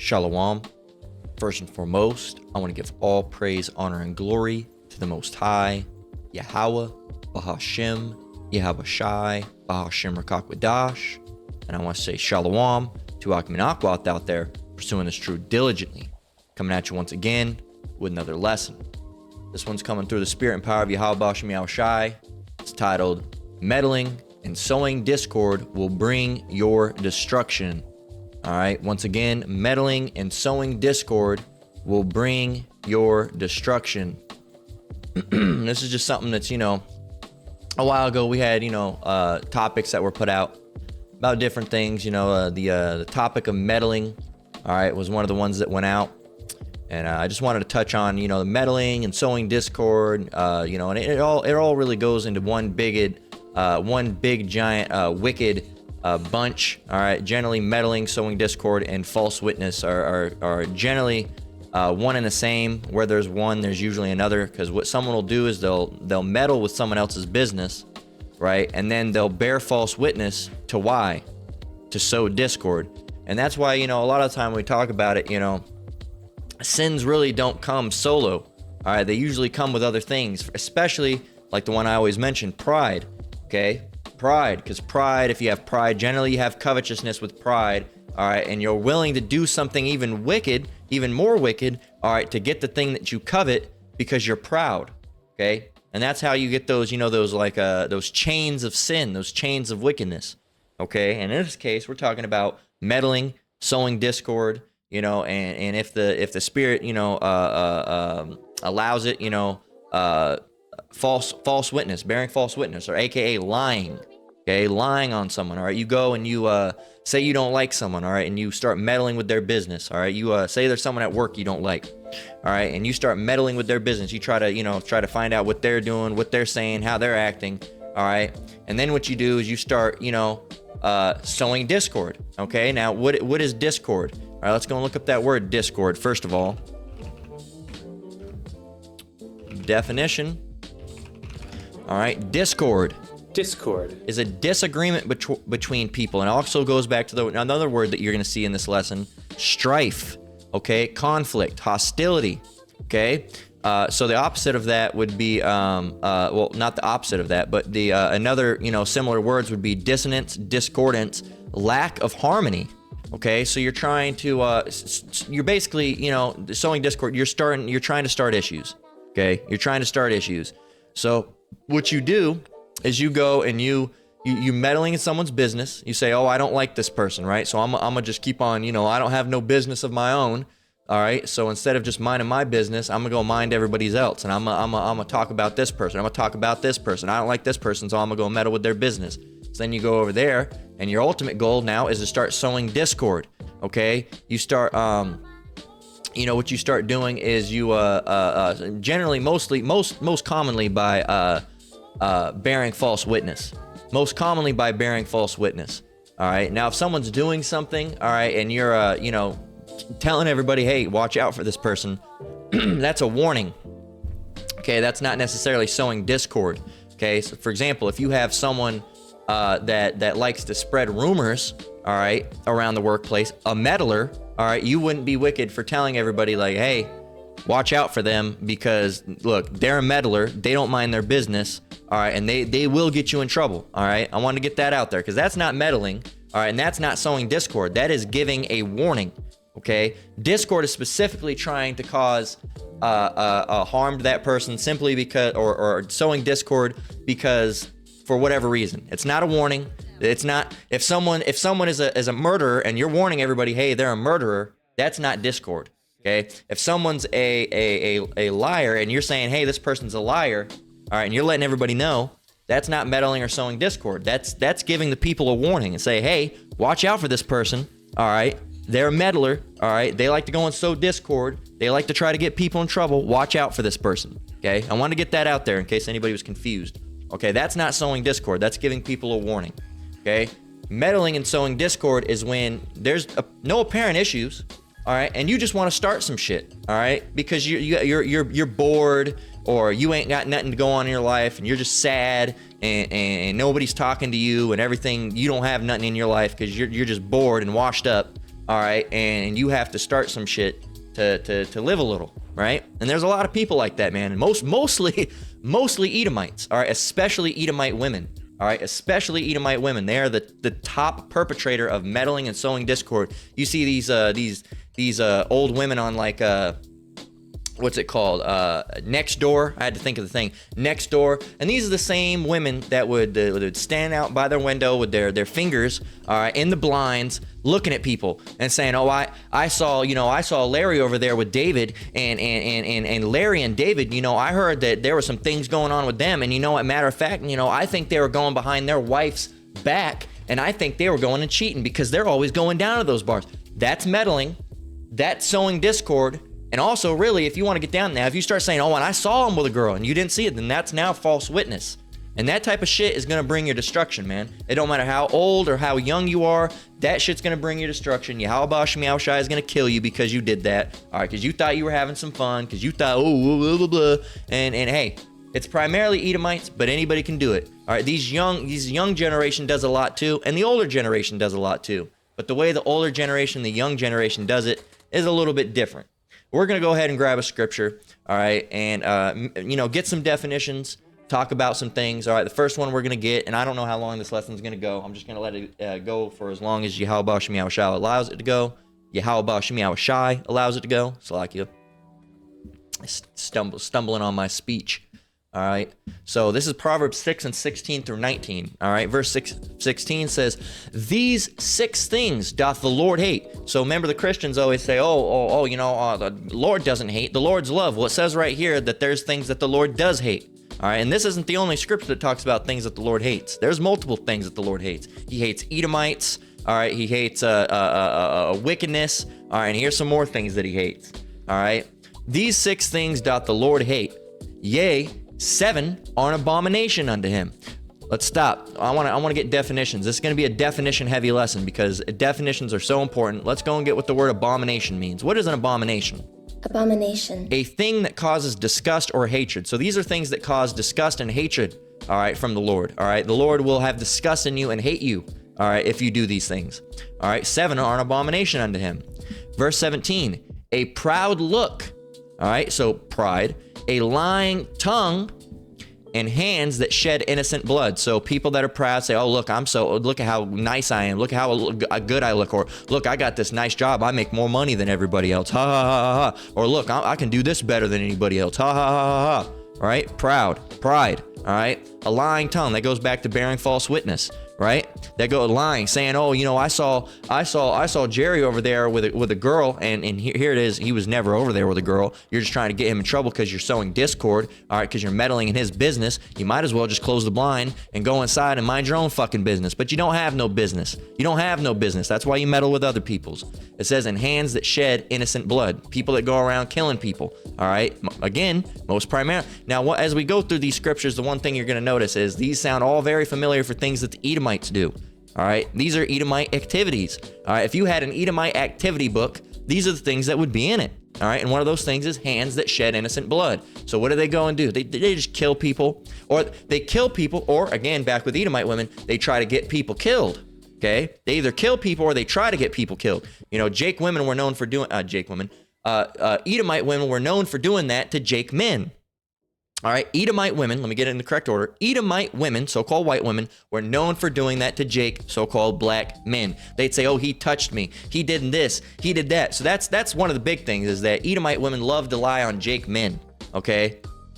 Shalom. First and foremost, I want to give all praise, honor, and glory to the Most High, Yahweh, Bahashem, Yahweh Shai, Bahashem Rakakwadash. And I want to say Shalom to Akim and Akwat out there pursuing this truth diligently. Coming at you once again with another lesson. This one's coming through the spirit and power of Yahweh Bahashem Yahweh Shai. It's titled, Meddling and Sowing Discord Will Bring Your Destruction. All right, once again, meddling and sowing discord will bring your destruction. This is just something that's, a while ago we had, topics that were put out about different things. The topic of meddling, all right, was one of the ones that went out. And I just wanted to touch on, the meddling and sowing discord, and it all really goes into one big giant wicked bunch. All right, generally meddling, sowing discord, and false witness are generally one and the same. Where there's one, there's usually another, because what someone will do is they'll meddle with someone else's business, right? And then they'll bear false witness to why? To sow discord. And that's why, a lot of the time when we talk about it, sins really don't come solo. All right, they usually come with other things, especially like the one I always mention, pride. Okay, pride, because pride, if you have pride, generally you have covetousness with pride. All right, and you're willing to do something even more wicked, all right, to get the thing that you covet because you're proud. Okay, and that's how you get those, those chains of sin, those chains of wickedness. Okay, and in this case, we're talking about meddling, sowing discord. And if the spirit, allows it, false witness, bearing false witness, or AKA lying. Okay, lying on someone. All right, you go and you say you don't like someone. All right, and you start meddling with their business. All right, you say there's someone at work you don't like. All right, and you start meddling with their business. You try to find out what they're doing, what they're saying, how they're acting. All right, and then what you do is you start, sowing discord. Okay, now what is discord? All right, let's go and look up that word discord first of all. Definition. All right, discord is a disagreement between people, and it also goes back to another word that you're going to see in this lesson: strife. Okay, conflict, hostility. Okay, so the opposite of that would be well, not the opposite of that, but the another similar words would be dissonance, discordance, lack of harmony. Okay, so you're trying to you're basically sowing discord. You're trying to start issues. Okay, you're trying to start issues. So what you do is you go and you meddling in someone's business. You say, oh, I don't like this person, right? So I'm gonna just keep on, I don't have no business of my own. All right, so instead of just minding my business, I'm gonna go mind everybody's else, and I'm gonna talk about this person. I'm gonna talk about this person. I don't like this person, so I'm gonna go meddle with their business. So then you go over there, and your ultimate goal now is to start sowing discord. Okay, you start what you start doing is you generally most commonly by bearing false witness. Most commonly by bearing false witness. All right, now if someone's doing something, all right, and you're telling everybody, hey, watch out for this person, that's a warning. Okay, that's not necessarily sowing discord. Okay, so for example, if you have someone that likes to spread rumors, all right, around the workplace, a meddler, all right, you wouldn't be wicked for telling everybody, like, hey, watch out for them, because look, they're a meddler, they don't mind their business, all right, and they will get you in trouble. All right, I want to get that out there, because that's not meddling, all right, and that's not sowing discord. That is giving a warning. Okay, discord is specifically trying to cause harm to that person simply because, or sowing discord because for whatever reason. It's not a warning. It's not, if someone is a murderer and you're warning everybody, hey, they're a murderer, that's not discord. Okay, if someone's a liar and you're saying, hey, this person's a liar, all right, and you're letting everybody know, that's not meddling or sowing discord. That's giving the people a warning and say, hey, watch out for this person. All right, they're a meddler. All right, they like to go and sow discord. They like to try to get people in trouble. Watch out for this person. Okay, I want to get that out there in case anybody was confused. Okay, that's not sowing discord. That's giving people a warning. Okay, meddling and sowing discord is when there's no apparent issues. All right, and you just want to start some shit. All right, because you're bored, or you ain't got nothing to go on in your life, and you're just sad, and nobody's talking to you, and everything. You don't have nothing in your life because you're just bored and washed up. all right, and you have to start some shit to live a little, right? And there's a lot of people like that, man. And mostly Edomites, all right, especially Edomite women, all right, especially Edomite women. They are the top perpetrator of meddling and sowing discord. You see these old women on like what's it called? Next Door. I had to think of the thing. Next Door. And these are the same women that would stand out by their window with their fingers, all right, in the blinds, looking at people and saying, "Oh, I saw Larry over there with David, and Larry and David, I heard that there were some things going on with them, and a matter of fact, I think they were going behind their wife's back, and I think they were going and cheating because they're always going down to those bars." That's meddling. That's sowing discord. And also, really, if you want to get down there, if you start saying, "Oh, and I saw him with a girl," and you didn't see it, then that's now false witness. And that type of shit is going to bring your destruction, man. It don't matter how old or how young you are, that shit's going to bring your destruction. Yahweh Shemiah Shai is going to kill you because you did that. All right, because you thought you were having some fun, because you thought, oh, blah, blah, blah. And hey, it's primarily Edomites, but anybody can do it. All right, these young generation does a lot too, and the older generation does a lot too. But the way the older generation, the young generation does it is a little bit different. We're going to go ahead and grab a scripture, all right, and, get some definitions, talk about some things. All right, the first one we're going to get, and I don't know how long this lesson is going to go. I'm just going to let it go for as long as Yahweh Shemiah Shai allows it to go. Yahweh Shemiah Shai allows it to go. Salakia. Stumbling on my speech. All right, so this is Proverbs 6 and 16 through 19. All right, verse 16 says, "These 6 things doth the Lord hate." So remember, the Christians always say, the Lord doesn't hate, the Lord's love. Well, it says right here that there's things that the Lord does hate. All right, and this isn't the only scripture that talks about things that the Lord hates. There's multiple things that the Lord hates. He hates Edomites. All right, he hates wickedness. All right, and here's some more things that he hates. All right, "These 6 things doth the Lord hate. Yea, 7 are an abomination unto him." Let's stop. I want to get definitions. This is going to be a definition-heavy lesson because definitions are so important. Let's go and get what the word abomination means. What is an abomination? Abomination. A thing that causes disgust or hatred. So these are things that cause disgust and hatred, all right, from the Lord. All right, the Lord will have disgust in you and hate you, all right, if you do these things. All right, 7 are an abomination unto him. Verse 17, "A proud look," all right, so pride, "a lying tongue, and hands that shed innocent blood." So people that are proud say, "Oh, look at how nice I am. Look how good I look." Or, "Look, I got this nice job. I make more money than everybody else. Ha, ha, ha, ha, ha." Or, "Look, I can do this better than anybody else. Ha, ha, ha, ha, ha." All right? Proud, pride, all right? A lying tongue, that goes back to bearing false witness, right? That go lying, saying, "Oh, I saw Jerry over there with a girl, and here it is. He was never over there with a girl. You're just trying to get him in trouble because you're sowing discord, all right? Because you're meddling in his business. You might as well just close the blind and go inside and mind your own fucking business. But you don't have no business. You don't have no business. That's why you meddle with other people's." It says, "in hands that shed innocent blood." People that go around killing people. All right. Again, most primary. Now, as we go through these scriptures, the one thing you're going to notice is these sound all very familiar for things that the Edomites do. All right, these are Edomite activities. All right, if you had an Edomite activity book, these are the things that would be in it. All right, and one of those things is hands that shed innocent blood. So what do they go and do? They just kill people, or they kill people, or again, back with Edomite women, they try to get people killed. Okay, they either kill people or they try to get people killed. Edomite women were known for doing that to Jake men. All right, Edomite women, let me get it in the correct order. Edomite women, so-called white women, were known for doing that to Jake, so-called black men. They'd say, "Oh, he touched me. He did this. He did that." So that's one of the big things is that Edomite women love to lie on Jake men, okay?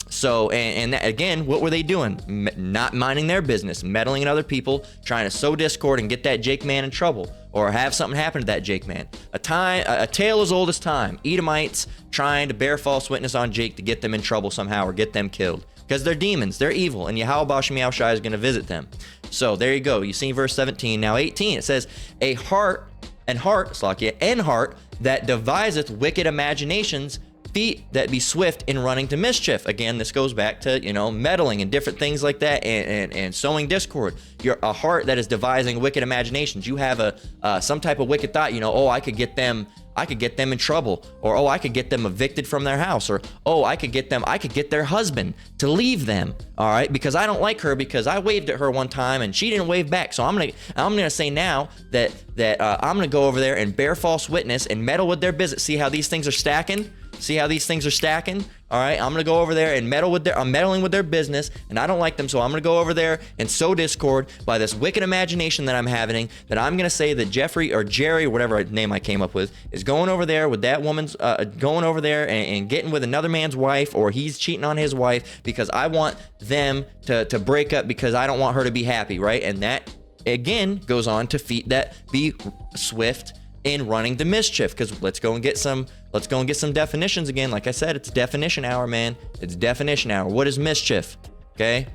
So, and that, again, what were they doing? Not minding their business, meddling in other people, trying to sow discord and get that Jake man in trouble, or have something happen to that Jake man. A tale as old as time. Edomites trying to bear false witness on Jake to get them in trouble somehow or get them killed. Because they're demons, they're evil, and Yahweh Shemiah Shai is going to visit them. So there you go. You see verse 17. Now 18, it says, "A heart that deviseth wicked imaginations, feet that be swift in running to mischief. Again, this goes back to, meddling and different things like that, and sowing discord. You're a heart that is devising wicked imaginations. You have some type of wicked thought, I could get them in trouble, or I could get them evicted from their house, or I could get their husband to leave them, all right, because I don't like her because I waved at her one time and she didn't wave back. So I'm gonna say now that I'm gonna go over there and bear false witness and meddle with their business. See how these things are stacking? All right, I'm gonna go over there and I'm meddling with their business, and I don't like them, so I'm gonna go over there and sow discord by this wicked imagination that I'm having, that I'm gonna say that Jeffrey or Jerry, or whatever name I came up with, is going over there with that woman's, going over there and getting with another man's wife, or he's cheating on his wife because I want them to break up because I don't want her to be happy, right? And that, again, goes on to feet that be swift in running to mischief. Because let's go and get some definitions again. Like I said, it's definition hour, man. It's definition hour. What is mischief? Okay.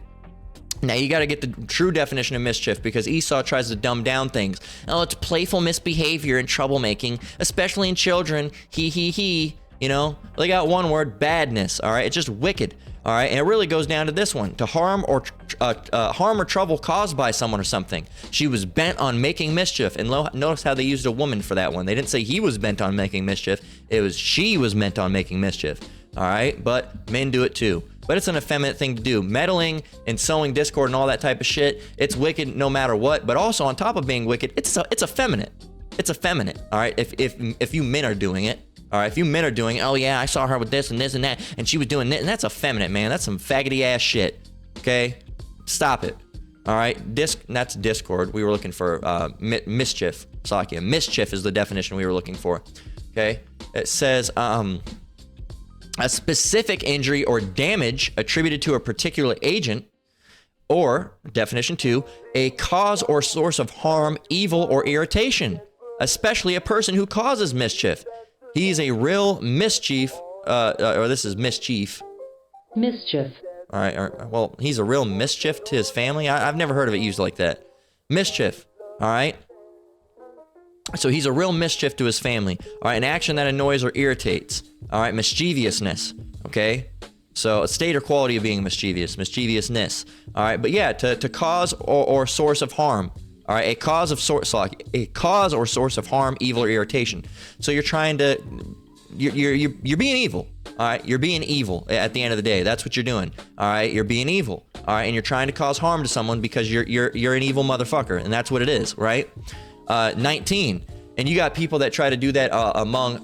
Now you got to get the true definition of mischief, because Esau tries to dumb down things. Oh, it's playful misbehavior and troublemaking, especially in children. He. They got one word: badness. All right, it's just wicked. All right, and it really goes down to this one: to harm or trouble caused by someone or something. She was bent on making mischief. And notice how they used a woman for that one. They didn't say he was bent on making mischief. It was she was bent on making mischief. All right, but men do it too. But it's an effeminate thing to do. Meddling and sowing discord and all that type of shit, it's wicked no matter what. But also, on top of being wicked, it's effeminate. It's effeminate. All right, if you men are doing it. All right, if you men are doing, oh yeah, I saw her with this and this and that, and she was doing this, and that's effeminate, man. That's some faggoty ass shit. Okay, stop it. All right, that's discord. We were looking for mischief. Salakia. Mischief is the definition we were looking for. Okay, it says a specific injury or damage attributed to a particular agent, or definition 2, a cause or source of harm, evil, or irritation, especially a person who causes mischief. He's a real mischief, or this is mischief. Mischief. All right, well, he's a real mischief to his family. I've never heard of it used like that. Mischief, all right? So he's a real mischief to his family. All right, an action that annoys or irritates. All right, mischievousness, okay? So a state or quality of being mischievousness. All right, but yeah, to cause or source of harm. All right, a cause or source of harm, evil, or irritation. So you're trying to, you're being evil. All right, you're being evil at the end of the day. That's what you're doing. All right, you're being evil. All right, and you're trying to cause harm to someone because you're an evil motherfucker, and that's what it is, right? 19, and you got people that try to do that among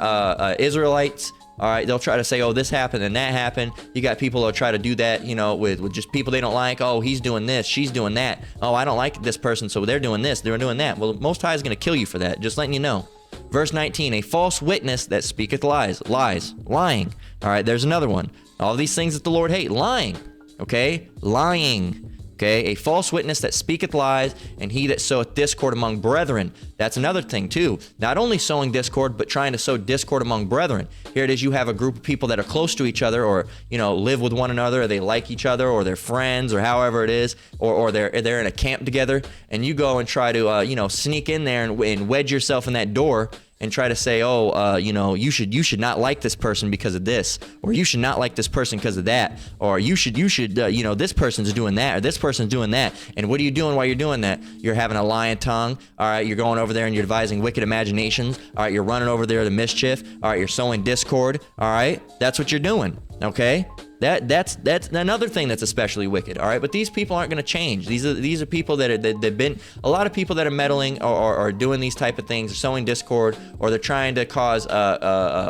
Israelites. All right, they'll try to say, oh, this happened and that happened. You got people that'll try to do that, with just people they don't like. Oh, he's doing this, she's doing that. Oh, I don't like this person, so they're doing this, they're doing that. Well, Most High is going to kill you for that, just letting you know. Verse 19, a false witness that speaketh lies, lying. All right, there's another one. All these things that the Lord hate, lying, okay? Lying. Okay, a false witness that speaketh lies, and he that soweth discord among brethren. That's another thing too. Not only sowing discord, but trying to sow discord among brethren. Here it is, you have a group of people that are close to each other, or live with one another, or they like each other, or they're friends, or however it is, or they're in a camp together, and you go and try to sneak in there and wedge yourself in that door and try to say, you should not like this person because of this, or you should not like this person because of that, or you should this person's doing that, or this person's doing that. And what are you doing while you're doing that? You're having a lying tongue. All right, you're going over there and you're devising wicked imaginations. All right, you're running over there to mischief. All right, you're sowing discord. All right, that's what you're doing. Okay. That's another thing that's especially wicked. All right, but these people aren't going to change. These are people that they've been, a lot of people that are meddling or doing these type of things, sowing discord, or they're trying to cause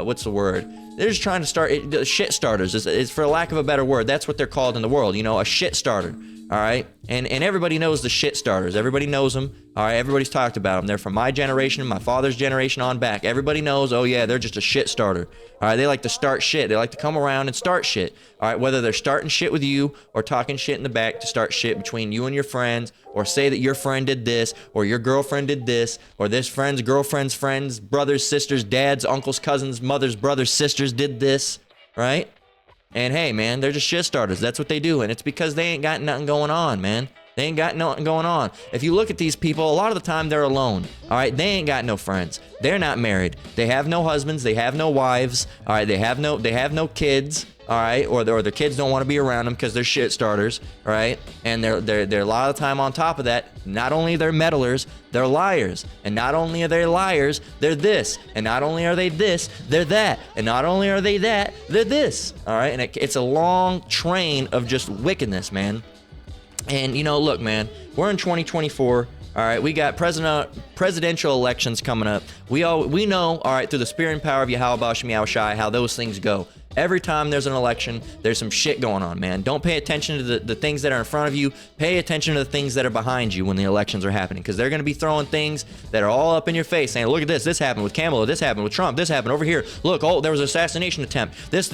what's the word? They're just trying to start shit starters. Is for lack of a better word, that's what they're called in the world. A shit starter. All right, and everybody knows the shit starters. Everybody knows them. All right, everybody's talked about them. They're from my generation, my father's generation on back. Everybody knows. Oh yeah, they're just a shit starter. All right, they like to start shit. They like to come around and start shit. All right, whether they're starting shit with you or talking shit in the back to start shit between you and your friends, or say that your friend did this, or your girlfriend did this, or this friend's girlfriend's friends, brothers, sisters, dads, uncles, cousins, mothers, brothers, sisters did this, right? And hey, man, they're just shit starters. That's what they do. And it's because they ain't got nothing going on, man. They ain't got nothing going on. If you look at these people, a lot of the time they're alone. All right, they ain't got no friends. They're not married. They have no husbands. They have no wives. All right, they have no kids. All right, or their kids don't want to be around them because they're shit starters. All right, and they're a lot of the time on top of that. Not only they're meddlers, they're liars. And not only are they liars, they're this. And not only are they this, they're that. And not only are they that, they're this. All right, and it's a long train of just wickedness, man. And, you know, look, man, we're in 2024. All right, we got presidential elections coming up. We know, all right, through the spirit and power of Yahweh Shem Yahweh Shai, how those things go. Every time there's an election, there's some shit going on, man. Don't pay attention to the things that are in front of you. Pay attention to the things that are behind you when the elections are happening, because they're going to be throwing things that are all up in your face, saying, look at this. This happened with Kamala. This happened with Trump. This happened over here. Look, oh, there was an assassination attempt. This.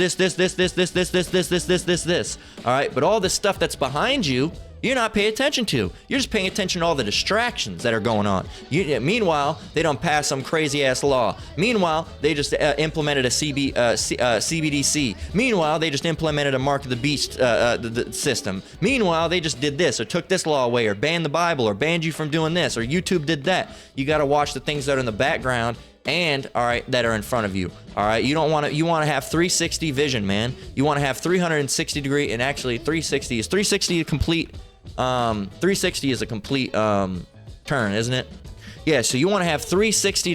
All right, but all this stuff that's behind you, you're not paying attention to. You're just paying attention to all the distractions that are going on. Meanwhile, they don't pass some crazy ass law. Meanwhile, they just implemented a CBDC. Meanwhile, they just implemented a mark of the beast the system. Meanwhile, they just did this or took this law away or banned the Bible or banned you from doing this or YouTube did that. You got to watch the things that are in the background and, all right, that are in front of you. All right, you want to have 360 vision, man. You want to have 360 degree, and actually 360 is complete. 360 is a complete turn, isn't it? Yeah, so you want to have 360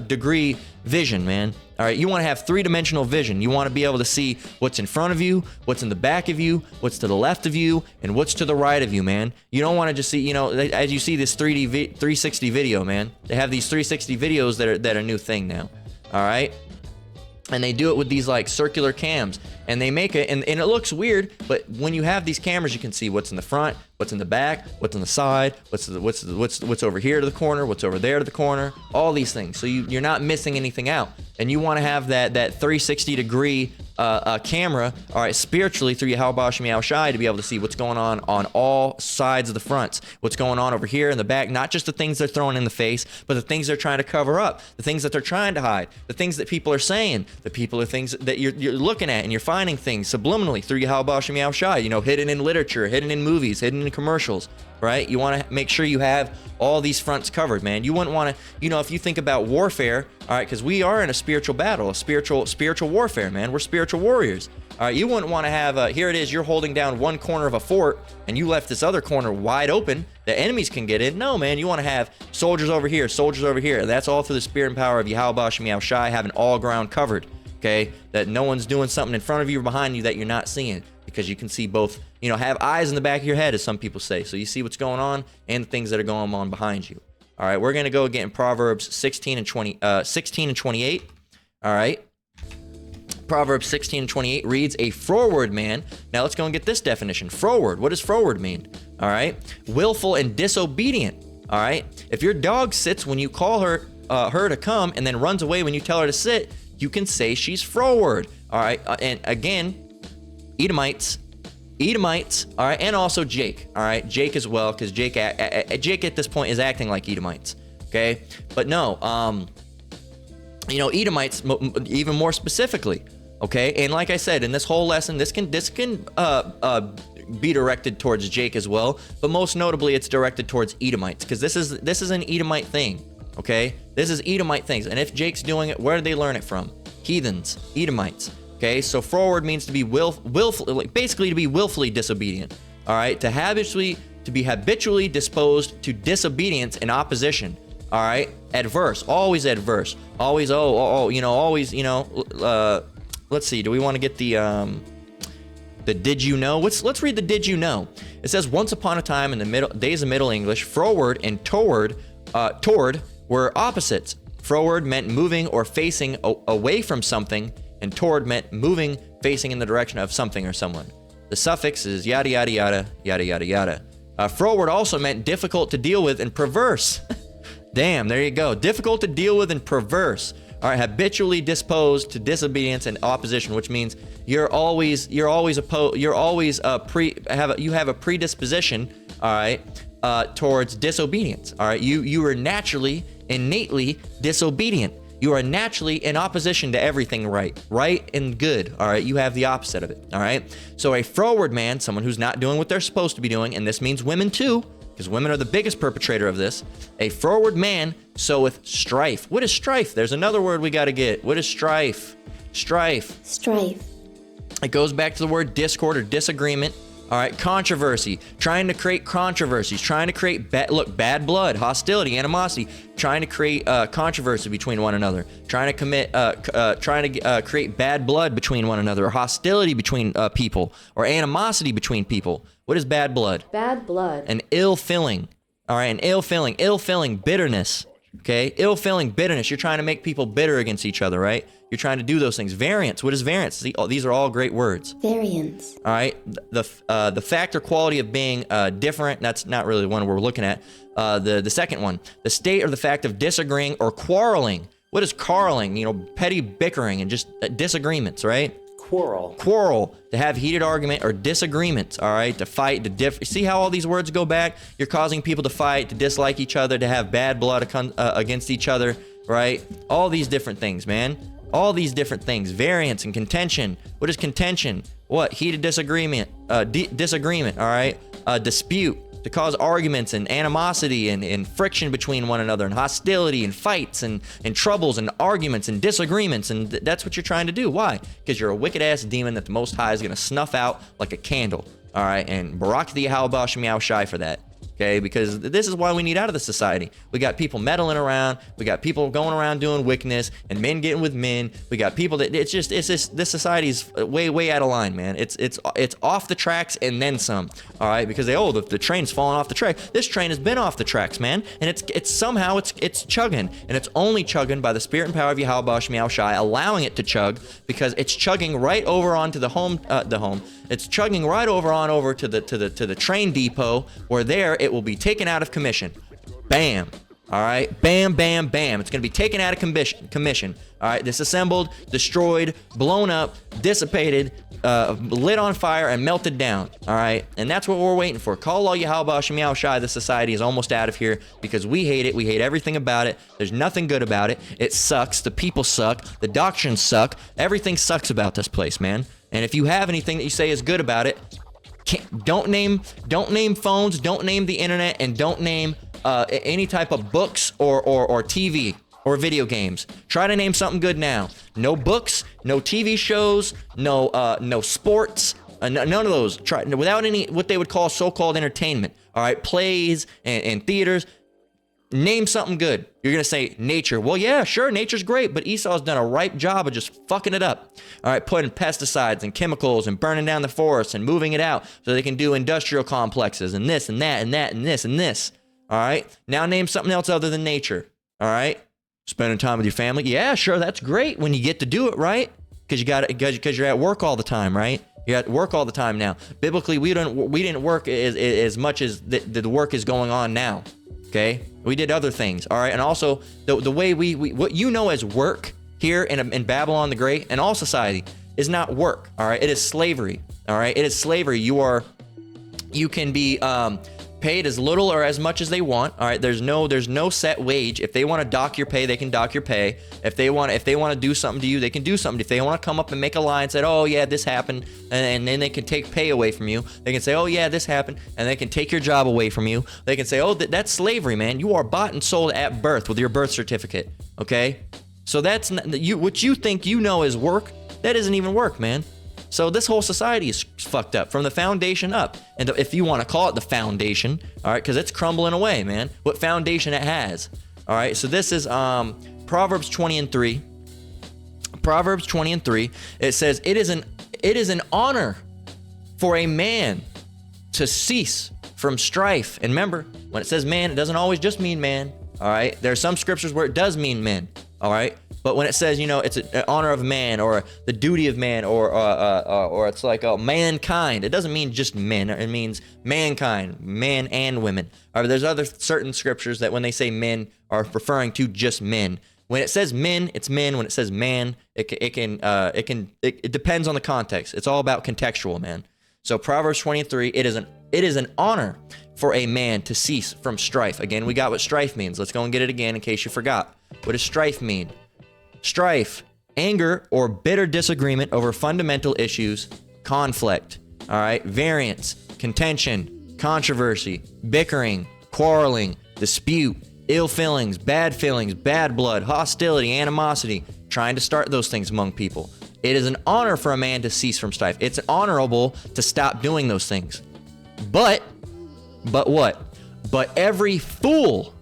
degree vision, man. All right, you want to have three-dimensional vision. You want to be able to see what's in front of you, what's in the back of you, what's to the left of you, and what's to the right of you, man. You don't want to just see, you know, as you see this 360 video, man. They have these 360 videos that are a new thing now. All right? And they do it with these like circular cams, and they make it, and it looks weird, but when you have these cameras, you can see what's in the front, what's in the back, what's on the side, what's over here to the corner, what's over there to the corner, all these things. So you're not missing anything out, and you want to have that 360 degree camera, all right, spiritually through Yahweh Shem Yahweh Shai to be able to see what's going on all sides of the fronts, what's going on over here in the back, not just the things they're throwing in the face, but the things they're trying to cover up, the things that they're trying to hide, the things that people are saying, things that you're looking at, and you're finding things subliminally through Yahweh Shem Yahweh Shai, you know, hidden in literature, hidden in movies, hidden in commercials, right? You want to make sure you have all these fronts covered, man. You wouldn't want to, you know, if you think about warfare, all right, because we are in a spiritual battle, a spiritual warfare, man. We're spiritual warriors. All right, you wouldn't want to have here it is, you're holding down one corner of a fort and you left this other corner wide open that enemies can get in. No, man, you want to have soldiers over here, soldiers over here. That's all through the spirit and power of Yahweh Shem Yahweh Shai, having all ground covered, okay? That no one's doing something in front of you or behind you that you're not seeing, because you can see both, you know, have eyes in the back of your head, as some people say. So you see what's going on and the things that are going on behind you. All right, we're going to go again in Proverbs 16 and 28. All right. Proverbs 16 and 28 reads, a froward man. Now let's go and get this definition. Froward. What does froward mean? All right. Willful and disobedient. All right. If your dog sits when you call her to come and then runs away when you tell her to sit, you can say she's froward. All right. And again, Edomites, all right, and also Jake, all right, Jake as well, because Jake at this point is acting like Edomites, okay, but no, you know, Edomites even more specifically, okay, and like I said, in this whole lesson, this can be directed towards Jake as well, but most notably, it's directed towards Edomites, because this is an Edomite thing, okay, this is Edomite things, and if Jake's doing it, where did they learn it from? Heathens, Edomites. Okay, so froward means to be willfully, basically to be willfully disobedient. All right, to be habitually disposed to disobedience and opposition. All right, adverse, always, always, always, you know. Let's see, do we want to get the did you know? Let's read the did you know. It says, once upon a time in the days of Middle English, froward and toward were opposites. Froward meant moving or facing away from something, and toward meant moving, facing in the direction of something or someone. The suffix is yada, yada, yada, yada, yada, yada. Froward also meant difficult to deal with and perverse. Damn, there you go. Difficult to deal with and perverse. All right, habitually disposed to disobedience and opposition, which means you have a predisposition, all right, towards disobedience. All right, you are naturally, innately disobedient. You are naturally in opposition to everything right and good, all right? You have the opposite of it, all right? So a froward man, someone who's not doing what they're supposed to be doing, and this means women too, because women are the biggest perpetrator of this. A froward man soweth strife. What is strife? There's another word we got to get. What is strife? Strife. It goes back to the word discord or disagreement. All right, controversy, trying to create controversies, trying to create bad blood, hostility, animosity, trying to create controversy between one another, trying to create bad blood between one another, or hostility between people, or animosity between people. What is bad blood? Bad blood. An ill feeling. All right, an ill feeling, bitterness. Okay, ill feeling, bitterness. You're trying to make people bitter against each other, right? You're trying to do those things. Variance. What is variance? These are all great words. Variance. All right. The fact or quality of being different. That's not really the one we're looking at. The second one. The state or the fact of disagreeing or quarreling. What is quarreling? You know, petty bickering and just disagreements, right? Quarrel. To have heated argument or disagreements. All right. To fight. See how all these words go back? You're causing people to fight, to dislike each other, to have bad blood against each other. Right. All these different things, man. All these different things, variance and contention. What is contention? What? Heated disagreement, disagreement, all right? Dispute, to cause arguments and animosity and friction between one another and hostility and fights and troubles and arguments and disagreements. And that's what you're trying to do. Why? Because you're a wicked-ass demon that the Most High is going to snuff out like a candle, all right? And Barak the Yahweh Shemiao Shai for that. Okay, because this is why we need out of the society. We got people meddling around. We got people going around doing wickedness and men getting with men. We got people that it's just this society's way out of line, man. It's off the tracks and then some. All right, because the train's falling off the track. This train has been off the tracks, man, and it's somehow chugging, and it's only chugging by the spirit and power of Yahweh Shemiao Shai, allowing it to chug because it's chugging right over onto the home. It's chugging right over to the train depot where there it will be taken out of commission. Bam. All right. Bam, bam, bam. It's going to be taken out of commission. All right. Disassembled, destroyed, blown up, dissipated, lit on fire, and melted down. All right. And that's what we're waiting for. Call all Yahweh Shemiao Shai. The society is almost out of here because we hate it. We hate everything about it. There's nothing good about it. It sucks. The people suck. The doctrines suck. Everything sucks about this place, man. And if you have anything that you say is good about it, don't name phones, don't name the internet, and don't name any type of books or TV or video games. Try to name something good now. No books, no TV shows, no sports, none of those. Try without any what they would call so-called entertainment. All right, plays and theaters. Name something good. You're going to say nature. Well, yeah, sure, nature's great, but Esau's done a ripe job of just fucking it up. All right, putting pesticides and chemicals and burning down the forest and moving it out so they can do industrial complexes and this and that and that and this and this. All right, now name something else other than nature. All right, spending time with your family. Yeah, sure, that's great when you get to do it, right? Because you're at work all the time, right? You're at work all the time now. Biblically, we didn't work as much as the work is going on now. Okay, we did other things, all right, and also the way we what you know as work here in Babylon the Great and all society is not work, all right. It is slavery, all right. It is slavery. You can be paid as little or as much as they want, all right. There's no set wage. If they want to dock your pay, they can dock your pay. If they want to do something to you, they can do something. If they want to come up and make a lie and say, oh yeah, this happened, and then they can take pay away from you. They can say, oh yeah, this happened, and they can take your job away from you. They can say, oh, that's slavery, man. You are bought and sold at birth with your birth certificate. Okay, so that's not, what you think you know is work. That isn't even work, man. So this whole society is fucked up from the foundation up. And if you want to call it the foundation, all right, because it's crumbling away, man. What foundation it has. All right, so this is Proverbs 20:3. Proverbs 20:3. It says, it is an honor for a man to cease from strife. And remember, when it says man, it doesn't always just mean man. All right, there are some scriptures where it does mean men. All right. But when it says, it's an honor of man or the duty of man or it's like mankind, it doesn't mean just men. It means mankind, man and women. All right, there's other certain scriptures that when they say men are referring to just men. When it says men, it's men. When it says man, it depends on the context. It's all about contextual, man. So Proverbs 23, it is an honor for a man to cease from strife. Again, we got what strife means. Let's go and get it again in case you forgot. What does strife mean? strife, anger, or bitter disagreement over fundamental issues, conflict, all right, variance, contention, controversy, bickering, quarreling, dispute, ill feelings, bad blood, hostility, animosity, trying to start those things among people. It is an honor for a man to cease from strife. It's honorable to stop doing those things. But what? But every fool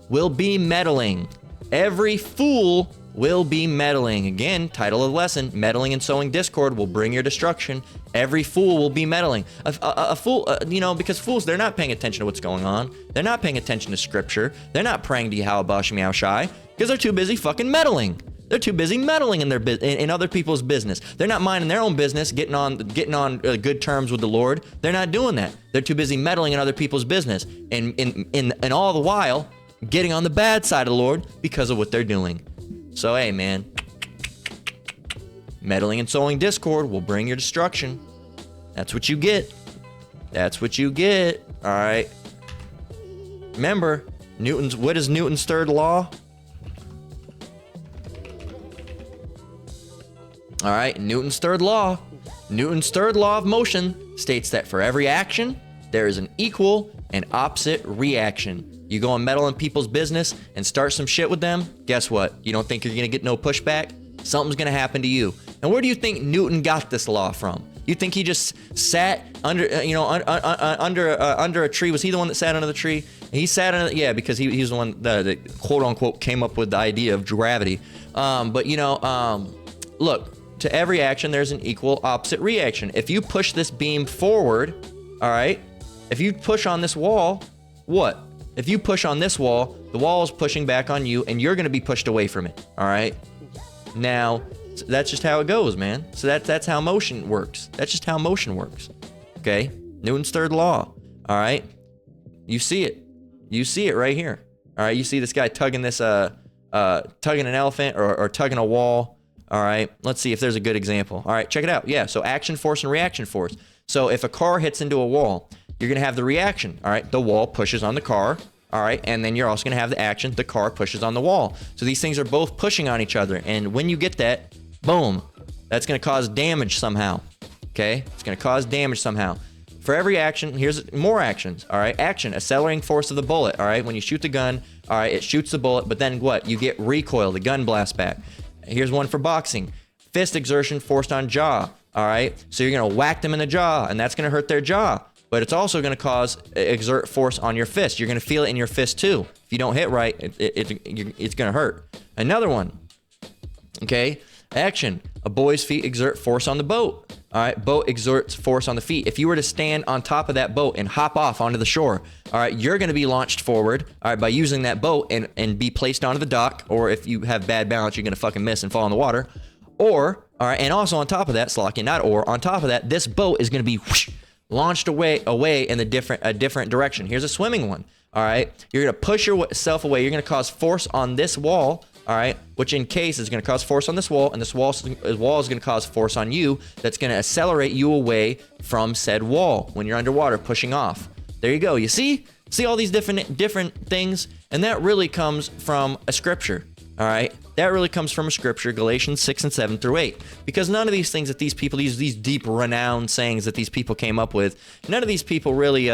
will be meddling. Every fool will be meddling. Again, title of the lesson, meddling and sowing discord will bring your destruction. Every fool will be meddling. A fool, because fools, they're not paying attention to what's going on. They're not paying attention to scripture. They're not praying to Yahweh Bashem Yahweh Shai because they're too busy fucking meddling. They're too busy meddling in in other people's business. They're not minding their own business, getting on good terms with the Lord. They're not doing that. They're too busy meddling in other people's business, and all the while getting on the bad side of the Lord because of what they're doing. So hey, man, meddling and sowing discord will bring your destruction. That's what you get. That's what you get. All right. Remember, what is Newton's third law? All right, Newton's third law. Newton's third law of motion states that for every action, there is an equal and opposite reaction. You go and meddle in people's business and start some shit with them, guess what? You don't think you're gonna get no pushback? Something's gonna happen to you. And where do you think Newton got this law from? You think he just sat under a tree? Was he the one that sat under the tree? He sat under, yeah, because he's the one that quote unquote came up with the idea of gravity. Look. To every action, there's an equal opposite reaction. If you push this beam forward, all right, if you push on this wall, what? If you push on this wall, the wall is pushing back on you, and you're going to be pushed away from it, all right? Now, that's just how it goes, man. So that's how motion works. That's just how motion works, okay? Newton's third law, all right? You see it. You see it right here, all right? You see this guy tugging this, tugging an elephant or tugging a wall. All right, let's see if there's a good example. All right, check it out. Yeah, so action force and reaction force. So if a car hits into a wall, you're going to have the reaction. All right, the wall pushes on the car. All right, and then you're also going to have the action, the car pushes on the wall. So these things are both pushing on each other. And when you get that, boom, that's going to cause damage somehow. Okay, it's going to cause damage somehow. For every action, here's more actions. All right, action, accelerating force of the bullet. All right, when you shoot the gun, all right, it shoots the bullet, but then what? You get recoil, the gun blasts back. Here's one for boxing. Fist exertion forced on jaw. All right. So you're going to whack them in the jaw, and that's going to hurt their jaw. But it's also going to exert force on your fist. You're going to feel it in your fist too. If you don't hit right, it's going to hurt. Another one. Okay. Action. A boy's feet exert force on the boat. All right. Boat exerts force on the feet. If you were to stand on top of that boat and hop off onto the shore, all right, you're going to be launched forward, all right, by using that boat and be placed onto the dock. Or if you have bad balance, you're going to fucking miss and fall in the water. Or, all right, and also on top of that, on top of that, this boat is going to be whoosh, launched away in a different direction. Here's a swimming one. All right, you're going to push yourself away. You're going to cause force on this wall. All right, which in case is going to cause force on this wall, and this wall is going to cause force on you. That's going to accelerate you away from said wall when you're underwater, pushing off. There you go. You see all these different things, and that really comes from a scripture. All right, that really comes from a scripture, Galatians 6:7-8. Because none of these things that these people, these deep renowned sayings that these people came up with, none of these people really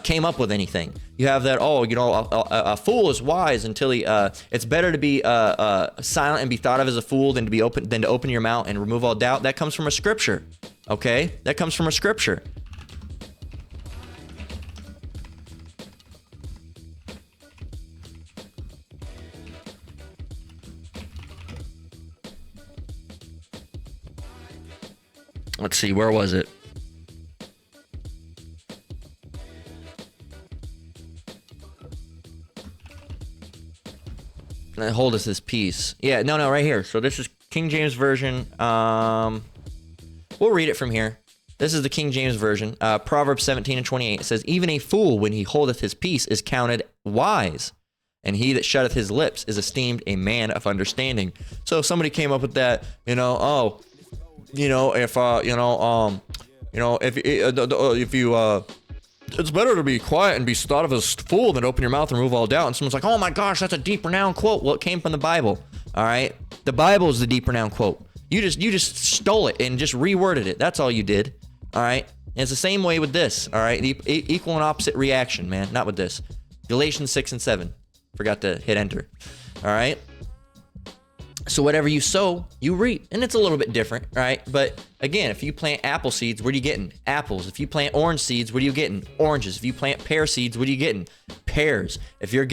came up with anything. You have that, a fool is wise until he, it's better to be silent and be thought of as a fool than to open your mouth and remove all doubt. That comes from a scripture, okay? That comes from a scripture. Let's see, where was it? Hold us this piece. Yeah, no, right here. So this is King James Version. We'll read it from here. This is the King James Version. Proverbs 17:28. It says, "Even a fool, when he holdeth his peace, is counted wise, and he that shutteth his lips is esteemed a man of understanding." So if somebody came up with that, if you it's better to be quiet and be thought of as fool than open your mouth and remove all doubt. And someone's like, "Oh my gosh, that's a deep, renowned quote." Well, it came from the Bible. All right. The Bible is the deep renowned quote. You just stole it and just reworded it. That's all you did. All right. And it's the same way with this. All right. Equal and opposite reaction, man. Not with this. Galatians 6 and 7. Forgot to hit enter. All right. So whatever you sow, you reap. And it's a little bit different, right? But again, if you plant apple seeds, what are you getting? Apples. If you plant orange seeds, what are you getting? Oranges. If you plant pear seeds, what are you getting? Pears. If you're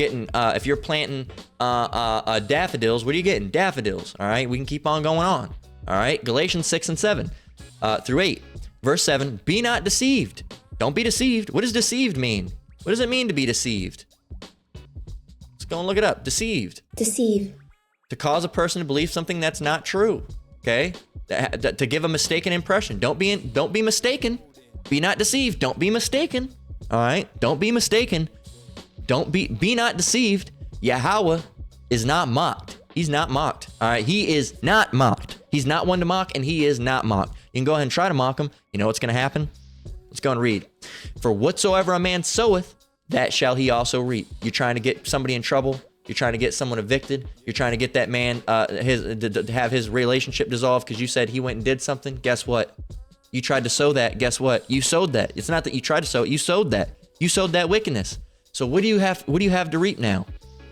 planting daffodils, what are you getting? Daffodils. All right. We can keep on going on. All right. Galatians 6 and 7 through 8. Verse 7, be not deceived. Don't be deceived. What does deceived mean? What does it mean to be deceived? Let's go and look it up. Deceived. Deceive. To cause a person to believe something that's not true. Okay? To give a mistaken impression. Don't be mistaken. Be not deceived. Don't be mistaken. All right? Don't be mistaken. Be not deceived. Yahweh is not mocked. He's not mocked. All right? He is not mocked. He's not one to mock, and he is not mocked. You can go ahead and try to mock him. You know what's going to happen? Let's go and read. For whatsoever a man soweth, that shall he also reap. You're trying to get somebody in trouble. You're trying to get someone evicted. You're trying to get that man to have his relationship dissolved because you said he went and did something. Guess what? You tried to sow that. Guess what? You sowed that. It's not that you tried to sow it. You sowed that. You sowed that wickedness. So what do you have to reap now?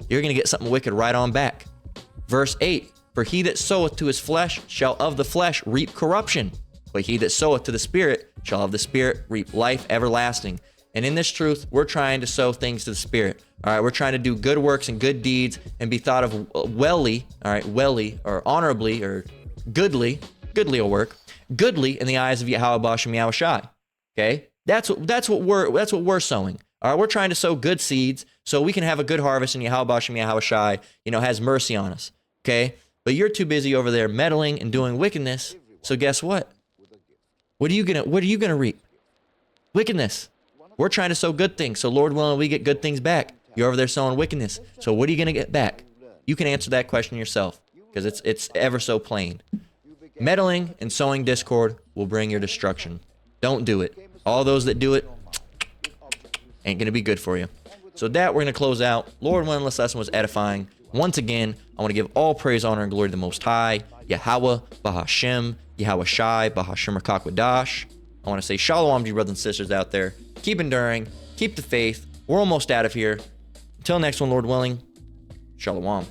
You're going to get something wicked right on back. Verse 8. For he that soweth to his flesh shall of the flesh reap corruption. But he that soweth to the Spirit shall of the Spirit reap life everlasting. And in this truth, we're trying to sow things to the Spirit. All right, we're trying to do good works and good deeds and be thought of welly, all right, welly or honorably or goodly will work, goodly in the eyes of Yahweh Bashem Yahweh Shai. Okay, that's what we're sowing. All right, we're trying to sow good seeds so we can have a good harvest and Yahweh Bashem Yahweh Shai, has mercy on us. Okay, but you're too busy over there meddling and doing wickedness. So guess what? What are you gonna reap? Wickedness. We're trying to sow good things, so Lord willing, we get good things back. You're over there sowing wickedness. So what are you going to get back? You can answer that question yourself, because it's ever so plain. Meddling and sowing discord will bring your destruction. Don't do it. All those that do it ain't going to be good for you. So that we're going to close out. Lord willing, this lesson was edifying. Once again, I want to give all praise, honor, and glory to the Most High, Yahweh, Bahashem, Yahweh Shai, Bahashem Rakakwadash. I want to say shalom to you brothers and sisters out there. Keep enduring. Keep the faith. We're almost out of here. Until next one, Lord willing, shalom.